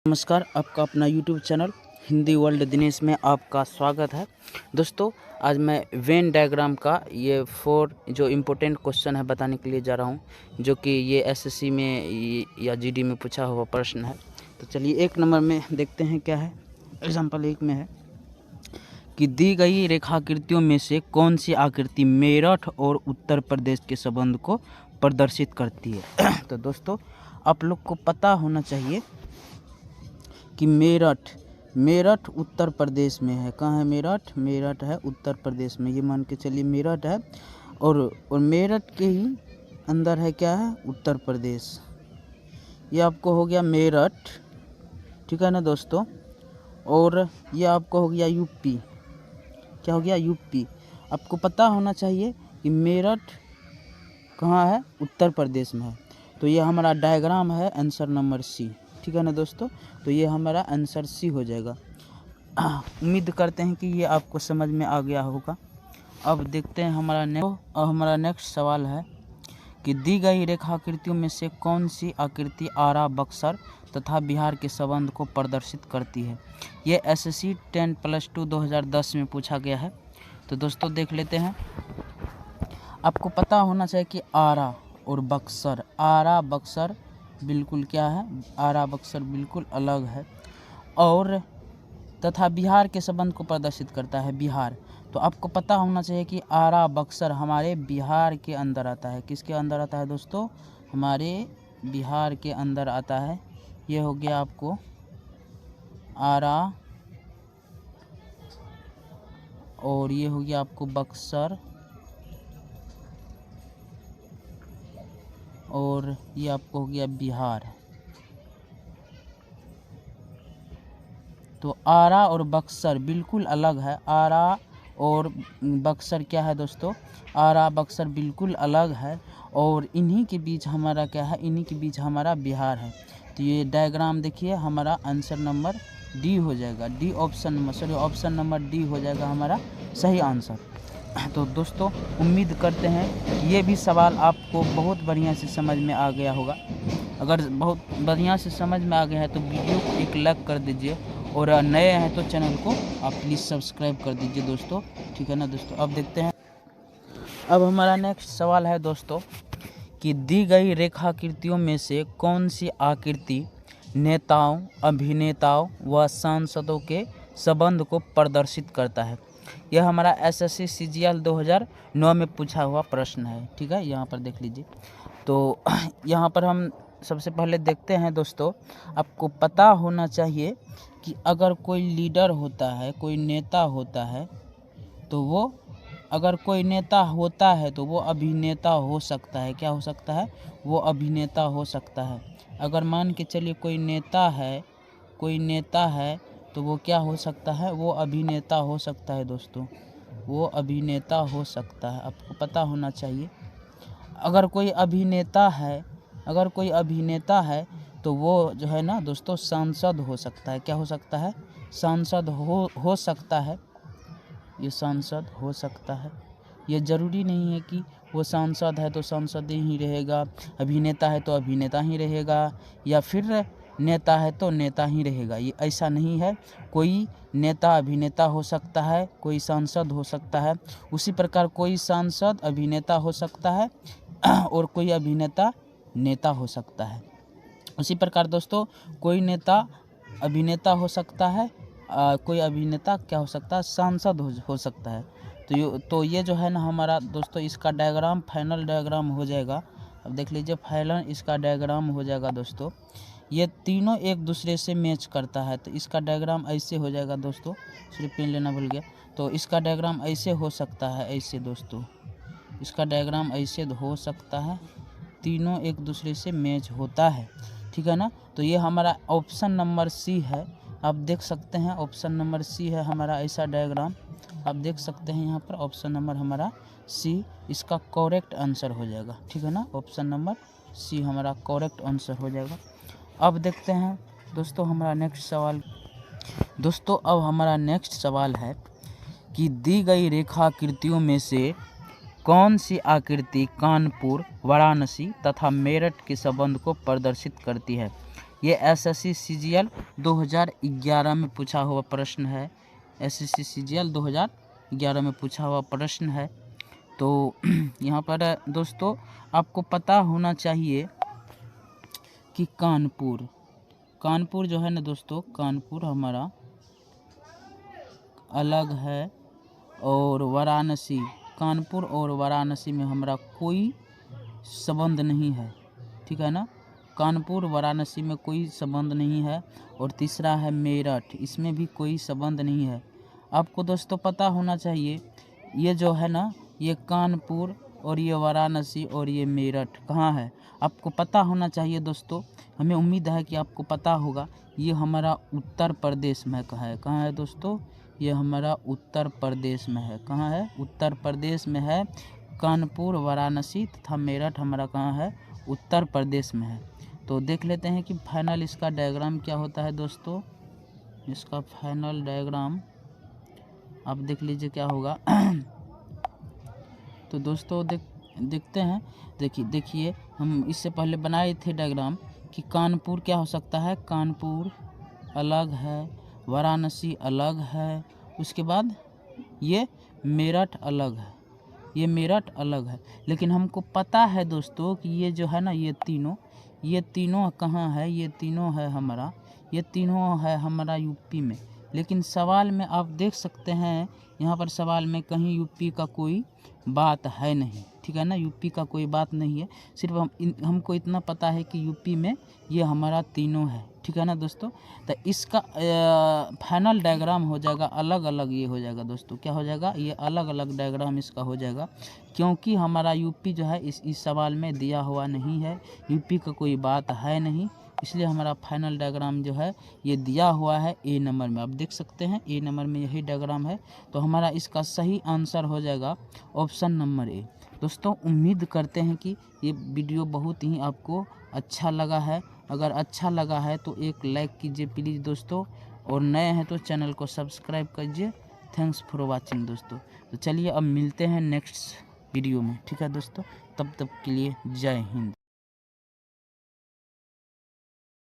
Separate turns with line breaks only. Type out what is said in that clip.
नमस्कार, आपका अपना YouTube channel Hindi world Dinesh में आपका स्वागत है। दोस्तों, आज मैं वेन डायग्राम का ये 4 जो इम्पोर्टेंट क्वेश्चन है बताने के लिए जा रहा हूँ, जो कि ये एसएससी में या जीडी में पूछा हुआ प्रश्न है। तो चलिए 1 नंबर में देखते हैं क्या है। एग्जाम्पल 1 में है कि दी गई रेखाकृतियों में से कौन सी आकृति मेरठ और उत्तर प्रदेश के संबंध को प्रदर्शित करती है। तो दोस्तों, आप लोग को पता होना चाहिए कि मेरठ उत्तर प्रदेश में है। कहाँ है मेरठ है उत्तर प्रदेश में। ये मान के चलिए मेरठ है और मेरठ के ही अंदर है क्या है, उत्तर प्रदेश। ये आपको हो गया मेरठ, ठीक है ना दोस्तों। और ये आपको हो गया यूपी। क्या हो गया, यूपी। आपको पता होना चाहिए कि मेरठ कहाँ है, उत्तर प्रदेश में है। तो ये हमारा डायग्राम है, आंसर नंबर सी, ठीक है ना दोस्तों। तो ये हमारा आंसर सी हो जाएगा। उम्मीद करते हैं कि ये आपको समझ में आ गया होगा। अब देखते हैं हमारा नेक्स्ट सवाल है कि दी गई रेखाकृतियों में से कौन सी आकृति आरा, बक्सर तथा बिहार के संबंध को प्रदर्शित करती है। ये एसएससी 10+2 2010 में पूछा गया है। तो दोस्तों देख लेते हैं। आपको पता होना चाहिए कि आरा और बक्सर, आरा बक्सर बिल्कुल क्या है, आरा बक्सर बिल्कुल अलग है। और तथा बिहार के संबंध को प्रदर्शित करता है, बिहार। तो आपको पता होना चाहिए कि आरा बक्सर हमारे बिहार के अंदर आता है। किसके अंदर आता है दोस्तों, हमारे बिहार के अंदर आता है। ये हो गया आपको आरा और ये हो गया आपको बक्सर और ये आपको हो गया बिहार। तो आरा और बक्सर बिल्कुल अलग है। आरा और बक्सर क्या है दोस्तों, आरा बक्सर बिल्कुल अलग है। और इन्हीं के बीच हमारा क्या है, इन्हीं के बीच हमारा बिहार है। तो ये डायग्राम देखिए, हमारा आंसर नंबर डी हो जाएगा। डी ऑप्शन नंबर डी हो जाएगा हमारा सही आंसर। तो दोस्तों, उम्मीद करते हैं कि ये भी सवाल आपको बहुत बढ़िया से समझ में आ गया होगा। अगर बहुत बढ़िया से समझ में आ गया है तो वीडियो को एक लाइक कर दीजिए और नए हैं तो चैनल को आप प्लीज़ सब्सक्राइब कर दीजिए दोस्तों, ठीक है ना दोस्तों। अब देखते हैं, अब हमारा नेक्स्ट सवाल है दोस्तों कि दी गई रेखाकृतियों में से कौन सी आकृति नेताओं, अभिनेताओं व सांसदों के संबंध को प्रदर्शित करता है। यह हमारा एसएससी सीजीएल 2009 में पूछा हुआ प्रश्न है, ठीक है। यहाँ पर देख लीजिए। तो यहाँ पर हम सबसे पहले देखते हैं दोस्तों, आपको पता होना चाहिए कि अगर कोई लीडर होता है, कोई नेता होता है, तो वो अगर कोई नेता होता है तो वो अभिनेता हो सकता है। क्या हो सकता है, वो अभिनेता हो सकता है। अगर मान के चलिए कोई नेता है तो वो क्या हो सकता है, वो अभिनेता हो सकता है दोस्तों, वो अभिनेता हो सकता है। आपको पता होना चाहिए। अगर कोई अभिनेता है तो वो जो है ना दोस्तों, सांसद हो सकता है। क्या हो सकता है, सांसद हो सकता है। ये सांसद हो सकता है। ये ज़रूरी नहीं है कि वो सांसद है तो सांसद ही रहेगा, अभिनेता है तो अभिनेता ही रहेगा, या फिर नेता है तो नेता ही रहेगा। ये ऐसा नहीं है। कोई नेता अभिनेता हो सकता है, कोई सांसद हो सकता है। उसी प्रकार कोई सांसद अभिनेता हो सकता है और कोई अभिनेता नेता हो सकता है। उसी प्रकार दोस्तों, कोई नेता अभिनेता हो सकता है, कोई अभिनेता क्या हो सकता है, सांसद हो सकता है। तो ये जो है ना हमारा दोस्तों, इसका डायग्राम फाइनल डायग्राम हो जाएगा। अब देख लीजिए, फाइनल इसका डायग्राम हो जाएगा दोस्तों। ये तीनों एक दूसरे से मैच करता है। तो इसका डायग्राम ऐसे हो जाएगा दोस्तों, सिर्फ पेन लेना भूल गया। तो इसका डायग्राम ऐसे हो सकता है, ऐसे दोस्तों, इसका डायग्राम ऐसे हो सकता है। तीनों एक दूसरे से मैच होता है, ठीक है ना। तो ये हमारा ऑप्शन नंबर सी है। आप देख सकते हैं, ऑप्शन नंबर सी है हमारा ऐसा डायग्राम। आप देख सकते हैं यहाँ पर ऑप्शन नंबर हमारा सी इसका करेक्ट आंसर हो जाएगा, ठीक है ना। ऑप्शन नंबर सी हमारा करेक्ट आंसर हो जाएगा। अब देखते हैं दोस्तों हमारा नेक्स्ट सवाल। दोस्तों, अब हमारा नेक्स्ट सवाल है कि दी गई रेखाकृतियों में से कौन सी आकृति कानपुर, वाराणसी तथा मेरठ के संबंध को प्रदर्शित करती है। ये SSC CGL 2011 में पूछा हुआ प्रश्न है। SSC CGL 2011 में पूछा हुआ प्रश्न है। तो यहाँ पर दोस्तों आपको पता होना चाहिए कि कानपुर जो है ना दोस्तों, कानपुर हमारा अलग है और वाराणसी, कानपुर और वाराणसी में हमारा कोई संबंध नहीं है, ठीक है ना। कानपुर वाराणसी में कोई संबंध नहीं है। और तीसरा है मेरठ, इसमें भी कोई संबंध नहीं है। आपको दोस्तों पता होना चाहिए ये जो है ना, ये कानपुर और ये वाराणसी और ये मेरठ कहाँ है, आपको पता होना चाहिए दोस्तों। हमें उम्मीद है कि आपको पता होगा। ये हमारा उत्तर प्रदेश में कहाँ है दोस्तों, ये हमारा उत्तर प्रदेश में है। कहाँ है? उत्तर प्रदेश में है। कानपुर, वाराणसी तथा मेरठ हमारा कहाँ है? उत्तर प्रदेश में है। तो देख लेते हैं कि फाइनल इसका डायग्राम क्या होता है दोस्तों। इसका फाइनल डायग्राम आप देख लीजिए क्या होगा। तो दोस्तों देखते हैं। देखिए हम इससे पहले बनाए थे डायग्राम कि कानपुर क्या हो सकता है, कानपुर अलग है, वाराणसी अलग है, उसके बाद ये मेरठ अलग है, ये मेरठ अलग है। लेकिन हमको पता है दोस्तों कि ये जो है ना, ये तीनों कहाँ है, ये तीनों है हमारा यूपी में। लेकिन सवाल में आप देख सकते हैं, यहाँ पर सवाल में कहीं यूपी का कोई बात है नहीं, ठीक है ना। यूपी का कोई बात नहीं है। सिर्फ हमको इतना पता है कि यूपी में ये हमारा तीनों है, ठीक है ना दोस्तों। तो इसका फाइनल डायग्राम हो जाएगा अलग अलग, ये हो जाएगा दोस्तों, क्या हो जाएगा, ये अलग अलग डायग्राम इसका हो जाएगा। क्योंकि हमारा यूपी जो है इस सवाल में दिया हुआ नहीं है, यूपी का कोई बात है नहीं, इसलिए हमारा फाइनल डायग्राम जो है ये दिया हुआ है ए नंबर में। आप देख सकते हैं ए नंबर में यही डायग्राम है। तो हमारा इसका सही आंसर हो जाएगा ऑप्शन नंबर ए। दोस्तों उम्मीद करते हैं कि ये वीडियो बहुत ही आपको अच्छा लगा है। अगर अच्छा लगा है तो एक लाइक कीजिए प्लीज़ दोस्तों, और नए हैं तो चैनल को सब्सक्राइब कीजिए। थैंक्स फॉर वॉचिंग दोस्तों। तो चलिए अब मिलते हैं नेक्स्ट वीडियो में, ठीक है दोस्तों। तब तक के लिए जय हिंद।